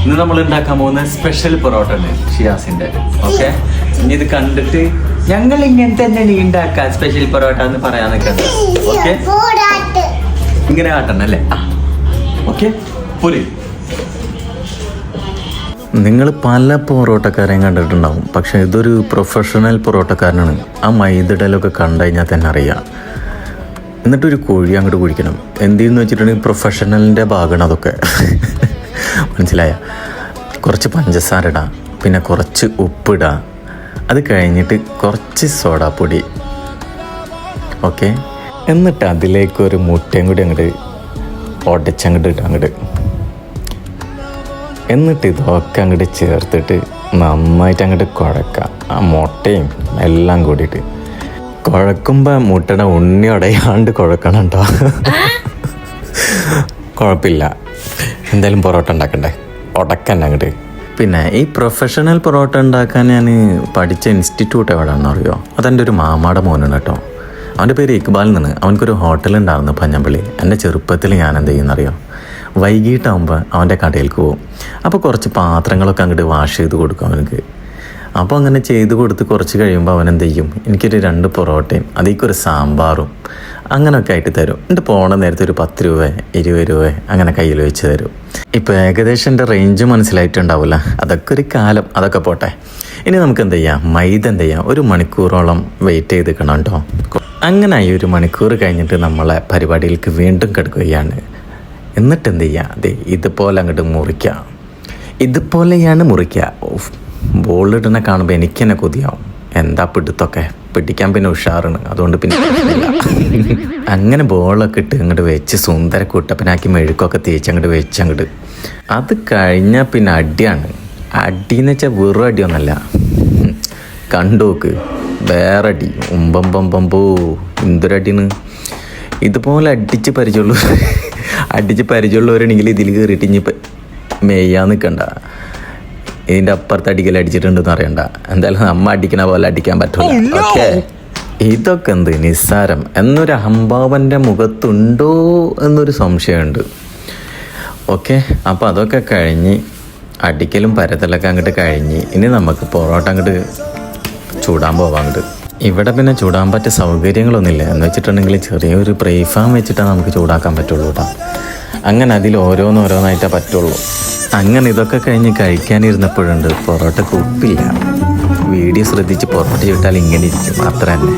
ഇന്ന് നമ്മൾ ഉണ്ടാക്കാൻ പോകുന്ന സ്പെഷ്യൽ പൊറോട്ട ഉണ്ട് ഷിയാസിന്റെ. ഓക്കെ, ഇനി ഇത് കണ്ടിട്ട് ഞങ്ങൾ ഇങ്ങനെ തന്നെ ഉണ്ടാക്കുക സ്പെഷ്യൽ പൊറോട്ട എന്ന് പറയാൻ നിൽക്കുന്നത്. ഓക്കെ, ഇങ്ങനെ കാട്ടണം അല്ലേ? ഓക്കെ, പുരി. നിങ്ങൾ പല പൊറോട്ടക്കാരെയും കണ്ടിട്ടുണ്ടാവും, പക്ഷെ ഇതൊരു പ്രൊഫഷണൽ പൊറോട്ടക്കാരനാണ്. ആ മൈദടലൊക്കെ കണ്ടു കഴിഞ്ഞാൽ തന്നെ അറിയാം. എന്നിട്ടൊരു കോഴി അങ്ങോട്ട് കുഴിക്കണം. എന്തെന്ന് വെച്ചിട്ടുണ്ടെങ്കിൽ പ്രൊഫഷണലിൻ്റെ ഭാഗമാണ് അതൊക്കെ. മനസ്സിലായ? കുറച്ച് പഞ്ചസാര ഇടാം, പിന്നെ കുറച്ച് ഉപ്പിടുക, അത് കഴിഞ്ഞിട്ട് കുറച്ച് സോഡാപ്പൊടി. ഓക്കെ, എന്നിട്ട് അതിലേക്ക് ഒരു മുട്ടയും കൂടി അങ്ങോട്ട് ഉടച്ചങ്ങോട്ട് ഇടാം അങ്ങോട്ട്. എന്നിട്ട് ഇതൊക്കെ അങ്ങോട്ട് ചേർത്തിട്ട് നന്നായിട്ട് അങ്ങോട്ട് കുഴക്കുക. ആ മുട്ടയും എല്ലാം കൂടിയിട്ട് കുഴക്കുമ്പോൾ മുട്ടയുടെ ഉണ്ണി ഉടയാണ്ട് കുഴക്കണം കേട്ടോ. കുഴപ്പമില്ല, എന്തായാലും പൊറോട്ട ഉണ്ടാക്കണ്ടേ, ഉടക്കന്നെ അങ്ങോട്ട്. പിന്നെ ഈ പ്രൊഫഷണൽ പൊറോട്ട ഉണ്ടാക്കാൻ ഞാൻ പഠിച്ച ഇൻസ്റ്റിറ്റ്യൂട്ട് എവിടെയാണെന്ന് അറിയോ? അതെൻ്റെ ഒരു മാമാടെ മോനാണ് കേട്ടോ. അവൻ്റെ പേര് ഇക്ബാൽ എന്നാണ്. അവനക്കൊരു ഹോട്ടലുണ്ടായിരുന്നു പഞ്ഞമ്പള്ളി. എൻ്റെ ചെറുപ്പത്തിൽ ഞാൻ എന്ത് ചെയ്യുന്നറിയോ? വൈകിട്ടാകുമ്പോൾ അവൻ്റെ കടയിലേക്ക് പോകും. അപ്പോൾ കുറച്ച് പാത്രങ്ങളൊക്കെ അങ്ങോട്ട് വാഷ് ചെയ്ത് കൊടുക്കും അവനക്ക്. അപ്പോൾ അങ്ങനെ ചെയ്ത് കൊടുത്ത് കുറച്ച് കഴിയുമ്പോൾ അവൻ എന്ത് ചെയ്യും, എനിക്കൊരു 2 പൊറോട്ടയും അതിലേക്കൊരു സാമ്പാറും അങ്ങനെയൊക്കെ ആയിട്ട് തരും. എന്നിട്ട് പോണ നേരത്തെ ഒരു 10 രൂപ 20 രൂപ അങ്ങനെ കയ്യിൽ വെച്ച് തരും. ഇപ്പോൾ ഏകദേശം എൻ്റെ റേഞ്ച് മനസ്സിലായിട്ടുണ്ടാവില്ല. അതൊക്കെ ഒരു കാലം, അതൊക്കെ പോട്ടെ. ഇനി നമുക്ക് എന്ത് ചെയ്യാം, മൈദ എന്ത് ചെയ്യാം, 1 മണിക്കൂറോളം വെയിറ്റ് ചെയ്ത് നിൽക്കണം കേട്ടോ. അങ്ങനെ 1 മണിക്കൂർ കഴിഞ്ഞിട്ട് നമ്മളെ പരിപാടിയിലേക്ക് വീണ്ടും കിടക്കുകയാണ്. എന്നിട്ട് എന്ത് ചെയ്യുക, അതെ ഇതുപോലെ അങ്ങോട്ട് മുറിക്കുക. ഇതുപോലെയാണ് മുറിക്കുക. ബോളിടണ കാണുമ്പോൾ എനിക്ക് തന്നെ കൊതിയാവും. എന്താ പിടുത്തൊക്കെ, പിടിക്കാൻ പിന്നെ ഉഷാറാണ്, അതുകൊണ്ട് പിന്നെ അങ്ങനെ ബോളൊക്കെ ഇട്ട് അങ്ങോട്ട് വെച്ച് സുന്ദര കുട്ടപ്പനാക്കി മെഴുക്കൊക്കെ തേച്ച് അങ്ങോട്ട് വെച്ച് അങ്ങോട്ട്. അത് കഴിഞ്ഞാൽ പിന്നെ അടിയാണ്. അടിയെന്ന് വെച്ചാൽ വെറും അടിയൊന്നല്ല, കണ്ടോക്ക് വേറെ അടി. ഉമ്പമ്പമ്പമ്പോ എന്തൊരടിയാണ്. ഇതുപോലെ അടിച്ച് പരിചയമുള്ളവരാണെങ്കിൽ ഇതിൽ കയറിയിട്ട് ഇനി മെയ്യാൻ നിൽക്കണ്ട. ഇതിൻ്റെ അപ്പുറത്ത് അടിക്കൽ അടിച്ചിട്ടുണ്ടെന്ന് അറിയണ്ട. എന്തായാലും നമ്മ അടിക്കണ പോലെ അടിക്കാൻ പറ്റില്ല. ഓക്കെ, ഇതൊക്കെ എന്ത് നിസ്സാരം എന്നൊരു അഹംഭാവൻ്റെ മുഖത്തുണ്ടോ എന്നൊരു സംശയമുണ്ട്. ഓക്കെ, അപ്പോൾ അതൊക്കെ കഴിഞ്ഞ് അടിക്കലും പരത്തലൊക്കെ അങ്ങോട്ട് കഴിഞ്ഞ് ഇനി നമുക്ക് പൊറോട്ട അങ്ങോട്ട് ചൂടാൻ പോവാം അങ്ങോട്ട്. ഇവിടെ പിന്നെ ചൂടാൻ പറ്റിയ സൗകര്യങ്ങളൊന്നുമില്ല. എന്ന് വെച്ചിട്ടുണ്ടെങ്കിൽ ചെറിയൊരു പ്രേ ഫാം വെച്ചിട്ടാണ് നമുക്ക് ചൂടാക്കാൻ പറ്റുള്ളൂ കേട്ടോ. അങ്ങനെ അതിൽ ഓരോന്നായിട്ടേ പറ്റുള്ളൂ. അങ്ങനെ ഇതൊക്കെ കഴിഞ്ഞ് കഴിക്കാനിരുന്നപ്പോഴുണ്ട് പൊറോട്ടക്ക് ഉപ്പില്ല. വീഡിയോ ശ്രദ്ധിച്ച് പൊറോട്ട ചുട്ടാൽ ഇങ്ങനെ ഇരിക്കും, അത്ര തന്നെ.